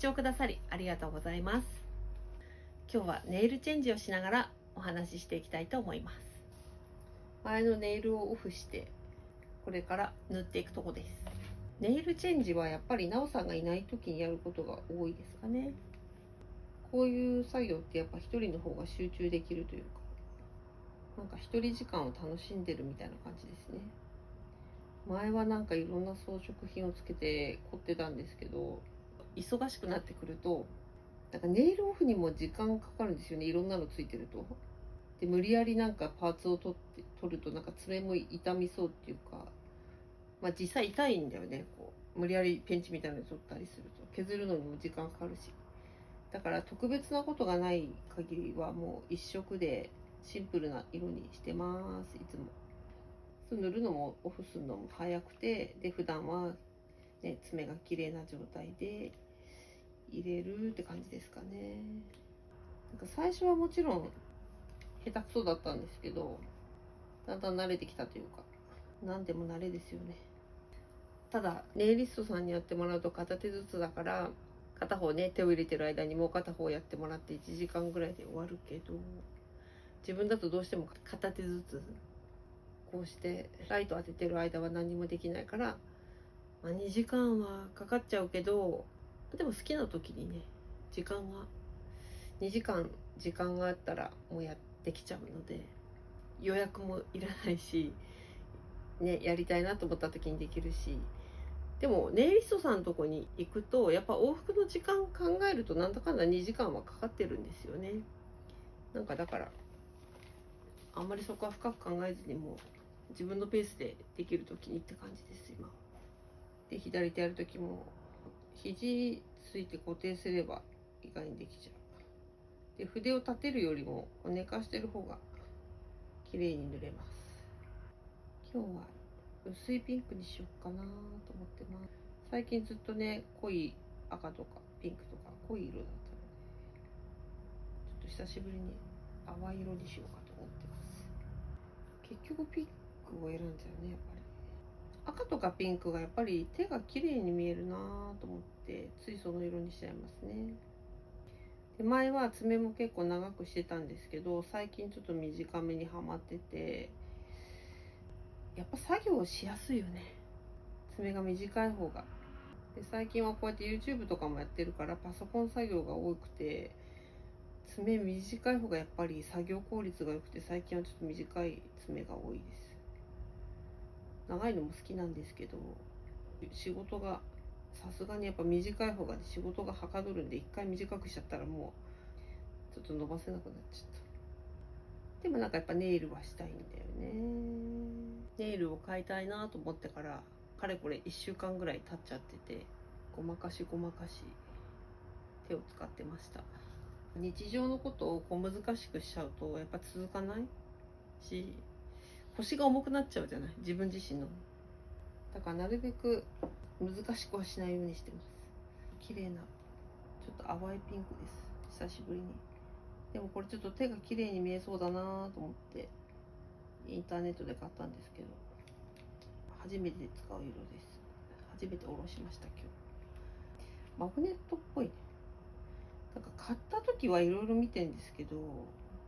聴くださりありがとうございます。今日はネイルチェンジをしながらお話ししていきたいと思います。前のネイルをオフしてこれから塗っていくとこです。ネイルチェンジはやっぱりなおさんがいない時にやることが多いですかね。こういう作業ってやっぱ一人の方が集中できるというか、なんか一人時間を楽しんでるみたいな感じですね。前はなんかいろんな装飾品をつけて凝ってたんですけど、忙しくなってくるとなんかネイルオフにも時間かかるんですよね。いろんなのついてると。で無理やりなんかパーツを取るとなんか爪も痛みそうっていうか、まあ実際痛いんだよね。こう無理やりペンチみたいなの取ったりすると削るのにも時間かかるし、だから特別なことがない限りはもう一色でシンプルな色にしてます。いつも塗るのもオフするのも早くて、で普段はね爪が綺麗な状態で入れるって感じですかね。なんか最初はもちろん下手くそだったんですけど、だんだん慣れてきたというか、何でも慣れですよね。ただネイリストさんにやってもらうと片手ずつだから、片方ね手を入れてる間にもう片方やってもらって1時間ぐらいで終わるけど、自分だとどうしても片手ずつこうしてライト当ててる間は何もできないから、まあ、2時間はかかっちゃうけど、でも好きな時にね時間が2時間時間があったらもうやってきちゃうので、予約もいらないし、ね、やりたいなと思った時にできるし。でもネイリストさんのとこに行くとやっぱ往復の時間考えるとなんだかんだ2時間はかかってるんですよね。なんかだからあんまりそこは深く考えずに、もう自分のペースでできる時にって感じです今で。左手やる時も肘ついて固定すれば意外にできちゃう。で筆を立てるよりも寝かしてる方が綺麗に塗れます。今日は薄いピンクにしようかなと思ってます。最近ずっとね濃い赤とかピンクとか濃い色だったので、ちょっと久しぶりに淡い色にしようかと思ってます。結局ピンクを選んじゃうね。やっぱり赤とかピンクがやっぱり手が綺麗に見えるなと思ってついその色にしちゃいますね。で前は爪も結構長くしてたんですけど、最近ちょっと短めにはまってて、やっぱ作業しやすいよね、爪が短い方が。で最近はこうやって YouTube とかもやってるからパソコン作業が多くて、爪短い方がやっぱり作業効率が良くて、最近はちょっと短い爪が多いです。長いのも好きなんですけど、仕事がさすがにやっぱ短い方が、ね、仕事がはかどるんで、一回短くしちゃったらもうちょっと伸ばせなくなっちゃった。でもなんかやっぱネイルはしたいんだよね。ネイルを買いたいなと思ってからかれこれ1週間ぐらい経っちゃってて、ごまかし手を使ってました。日常のことをこう難しくしちゃうとやっぱ続かないし、腰が重くなっちゃうじゃない、自分自身の。だからなるべく難しくはしないようにしてます。綺麗なちょっと淡いピンクです、久しぶりに。でもこれちょっと手が綺麗に見えそうだなと思ってインターネットで買ったんですけど、初めて使う色です。初めておろしました今日。マグネットっぽいね。なんか買った時はいろいろ見てんですけど、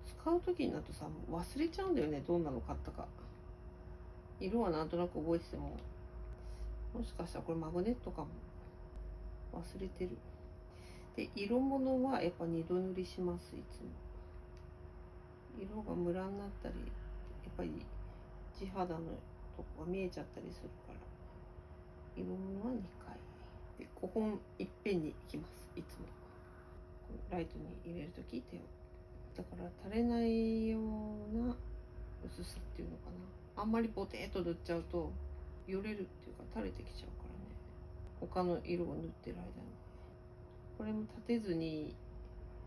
使う時になるとさ忘れちゃうんだよね、どんなの買ったか。色はなんとなく覚えてても、もしかしたらこれマグネットかも、忘れてる。で色物はやっぱ二度塗りします。いつも色がムラになったり、やっぱり地肌のとこが見えちゃったりするから、色物は2回で5本いっぺんにいきます。いつもライトに入れる時手を、だから垂れないような薄さっていうのかな。あんまりボテーっと塗っちゃうとよれるっていうか垂れてきちゃうからね、他の色を塗ってる間に。これも立てずに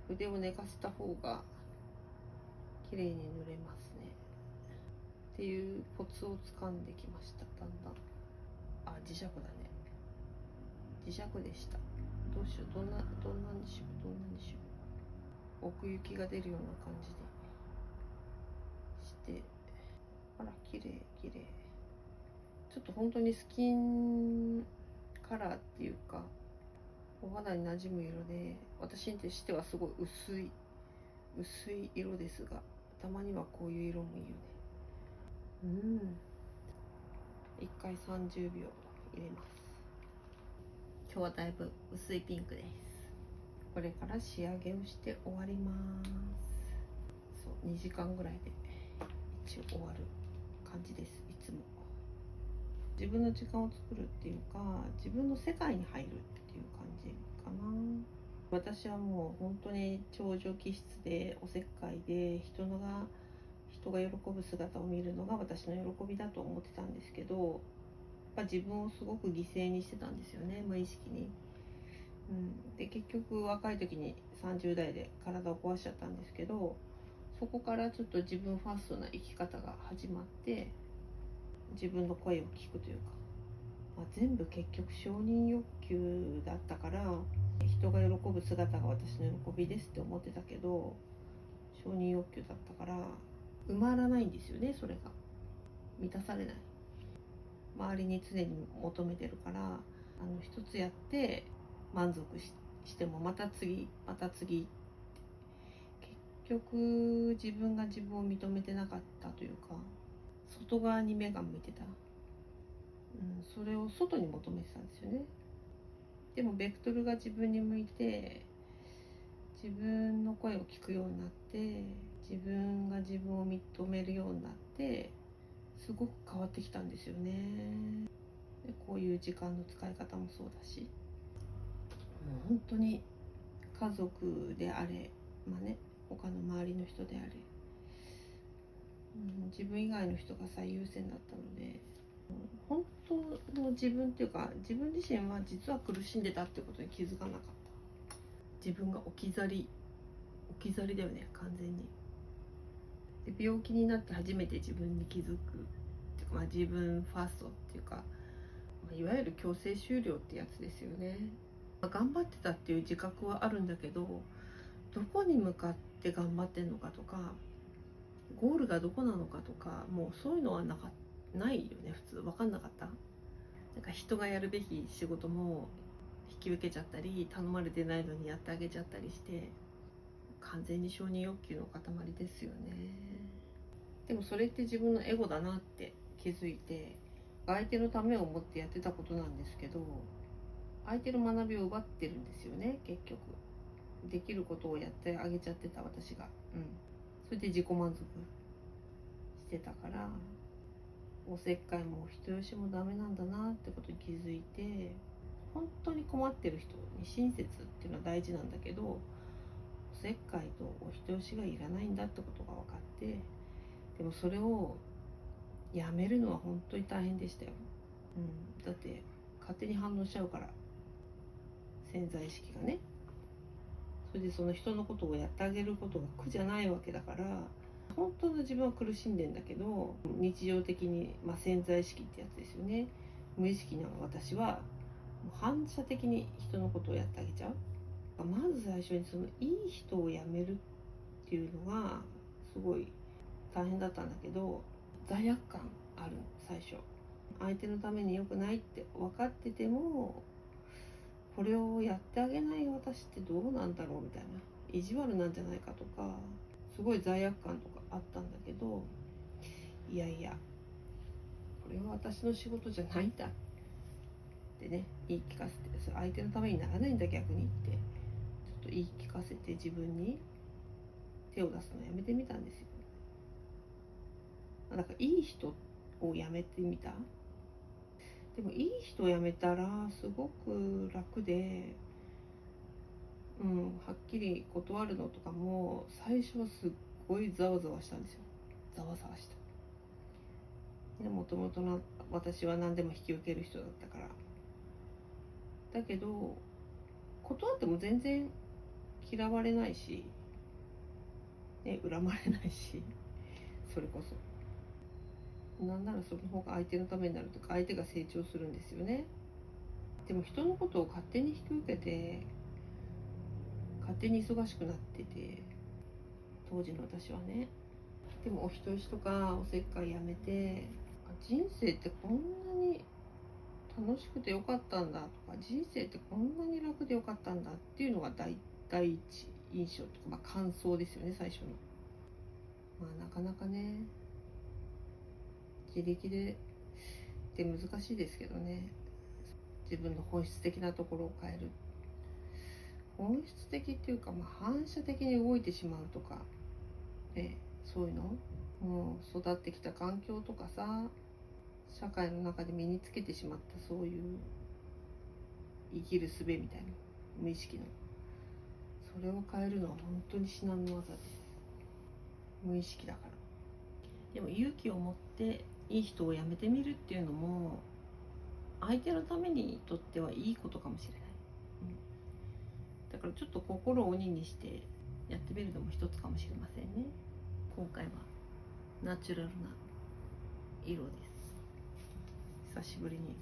筆を寝かせた方が綺麗に塗れますねっていうコツをつかんできました。だんだん。あ、磁石だね、磁石でした。どうしよう、どんなにしよう。奥行きが出るような感じでして、あら綺麗。ちょっと本当にスキンカラーっていうか、お肌に馴染む色で、私にしてはすごい薄い色ですが、たまにはこういう色もいいよね。1回30秒入れます。今日はだいぶ薄いピンクです。これから仕上げをして終わります。そう2時間ぐらいで一応終わる感じです。いつも自分の時間を作るっていうか、自分の世界に入るっていう感じかな。私はもう本当に頂上気質でおせっかいで、人が喜ぶ姿を見るのが私の喜びだと思ってたんですけど、やっぱ自分をすごく犠牲にしてたんですよね、無意識に。で結局若い時に30代で体を壊しちゃったんですけど、そこからちょっと自分ファーストな生き方が始まって、自分の声を聞くというか、全部結局承認欲求だったから、人が喜ぶ姿が私の喜びですって思ってたけど、承認欲求だったから埋まらないんですよね。それが満たされない。周りに常に求めてるから、一つやって満足 してもまた次結局自分が自分を認めてなかったというか、外側に目が向いてた、それを外に求めてたんですよね。でもベクトルが自分に向いて、自分の声を聞くようになって、自分が自分を認めるようになって、すごく変わってきたんですよね。でこういう時間の使い方もそうだし、もう本当に家族であれ、他の周りの人であれ、自分以外の人が最優先だったので、本当の自分っていうか、自分自身は実は苦しんでたってことに気づかなかった。自分が置き去りだよね、完全に。で病気になって初めて自分に気づくっていうか、自分ファーストっていうか、いわゆる強制終了ってやつですよね。頑張ってたっていう自覚はあるんだけど、どこに向かって頑張ってんのかとか、ゴールがどこなのかとか、もうそういうのはないよね。普通分かんなかった。なんか人がやるべき仕事も引き受けちゃったり、頼まれてないのにやってあげちゃったりして、完全に承認欲求の塊ですよね。でもそれって自分のエゴだなって気づいて、相手のためを思ってやってたことなんですけど、相手の学びを奪ってるんですよね。結局できることをやってあげちゃってた私が、それで自己満足してたから、おせっかいも人よしもダメなんだなってことに気づいて、本当に困ってる人に親切っていうのは大事なんだけど、おせっかいとお人よしがいらないんだってことが分かって、でもそれをやめるのは本当に大変でしたよ。だって勝手に反応しちゃうから、潜在意識がね。それでその人のことをやってあげることが苦じゃないわけだから、本当の自分は苦しんでんだけど、日常的に、潜在意識ってやつですよね。無意識な私は反射的に人のことをやってあげちゃう。まず最初にそのいい人をやめるっていうのがすごい大変だったんだけど、罪悪感ある。最初相手のために良くないって分かってても、これをやってあげない私ってどうなんだろうみたいな、意地悪なんじゃないかとか、すごい罪悪感とかあったんだけど、いやいや、これは私の仕事じゃないんだってね、言い聞かせて、それ相手のためにならないんだ逆にってちょっと言い聞かせて、自分に手を出すのやめてみたんですよ。だからいい人をやめてみた。でもいい人をやめたらすごく楽で、はっきり断るのとかも最初はすっごいざわざわしたんですよ。ざわざわした。もともと私は何でも引き受ける人だったから。だけど断っても全然嫌われないし、恨まれないし、それこそなんならその方が相手のためになるとか、相手が成長するんですよね。でも人のことを勝手に引き受けて、勝手に忙しくなってて、当時の私はね。でもお人よしとかおせっかいやめて、人生ってこんなに楽しくてよかったんだとか、人生ってこんなに楽でよかったんだっていうのが第一印象とか、感想ですよね、最初の。なかなかね、自力でって難しいですけどね。自分の本質的なところを変える。本質的っていうか、反射的に動いてしまうとか、そういうのもう育ってきた環境とかさ、社会の中で身につけてしまったそういう生きる術みたいな、無意識のそれを変えるのは本当に至難の業です。無意識だから。でも勇気を持っていい人を辞めてみるっていうのも相手のためにとってはいいことかもしれない、だからちょっと心を鬼にしてやってみるのも一つかもしれませんね。今回はナチュラルな色です。久しぶりに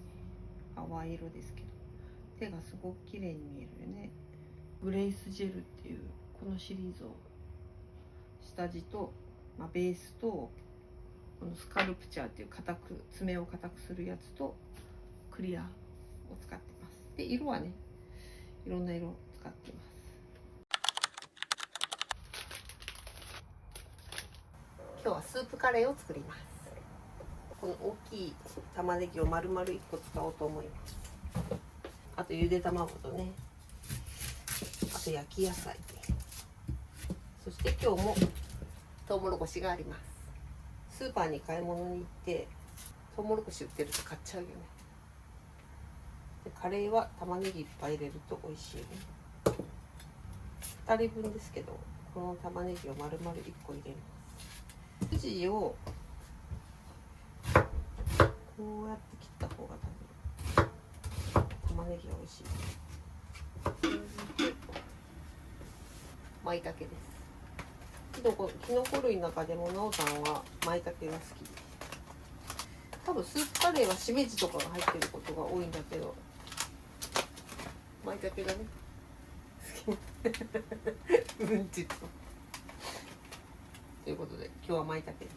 淡い色ですけど、手がすごく綺麗に見えるよね。グレイスジェルっていうこのシリーズを下地と、ベースとこのスカルプチャーっていう爪を硬くするやつとクリアを使ってます。で色はね、いろんな色を使ってます。今日はスープカレーを作ります。この大きい玉ねぎを丸々1個使おうと思います。あとゆで卵とね、あと焼き野菜、そして今日もトウモロコシがあります。スーパーに買い物に行ってトウモロコシ売ってると買っちゃうよね。でカレーは玉ねぎいっぱい入れると美味しいよね。2人分ですけど、この玉ねぎを丸々1個入れます。筋をこうやって切った方が多分玉ねぎが美味しい。舞茸です。きのこ類の中でもなおさんは舞茸が好きです。多分スープカレーはしめじとかが入ってることが多いんだけど、舞茸がね好きうんちということで今日は舞茸です。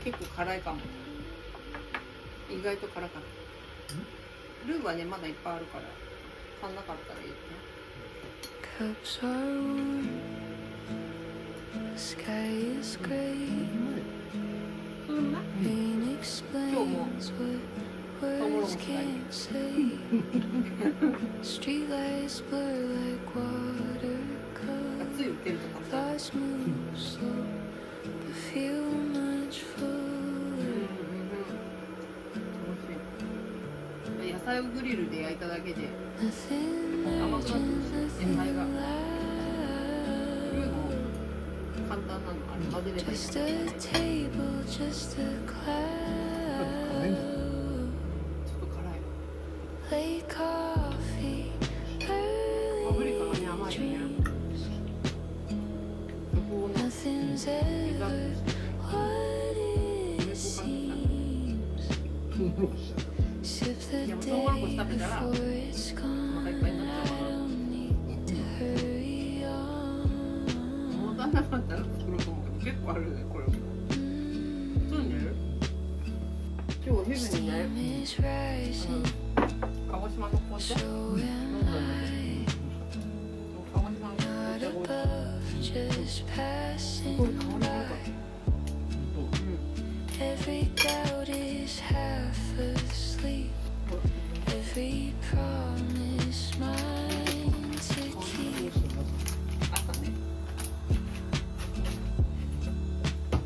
結構辛いかも。意外と辛かった。ルーはねまだいっぱいあるから足んなかったらいいね。今日もトウモロコシがいい。熱い売ってるとかさ。野菜をグリルで焼いただけで甘くなってほしい。野菜がルーも簡単なの、あれ混ぜればいい。ちょっと辛い。パプリカがね甘いよね。そこをね刻んでいや、トウモロコシ食べたらお腹いっぱいになっちゃうからもたなかったら作ろうと思うけど、結構あるねこれ。そうね、今日お昼にね、鹿児島の紅茶飲んだんだけど、鹿児島の紅茶が美味しい。すごい香りが良かった。Every doubt is half asleep. Every promise mine to keep. 朝ね。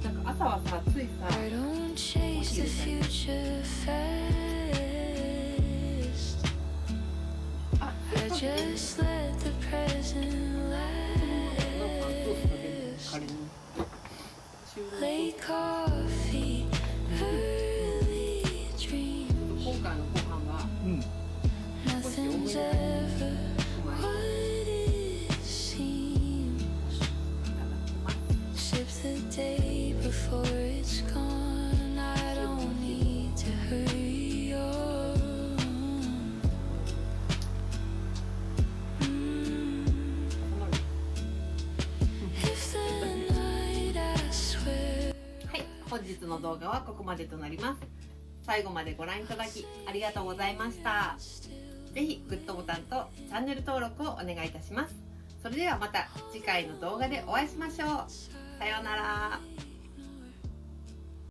なんか朝はさ、ついさ、I don't chase the future fast. 日の動画はここまでとなります。最後までご覧いただきありがとうございました。ぜひグッドボタンとチャンネル登録をお願いいたします。それではまた次回の動画でお会いしましょう。さようなら。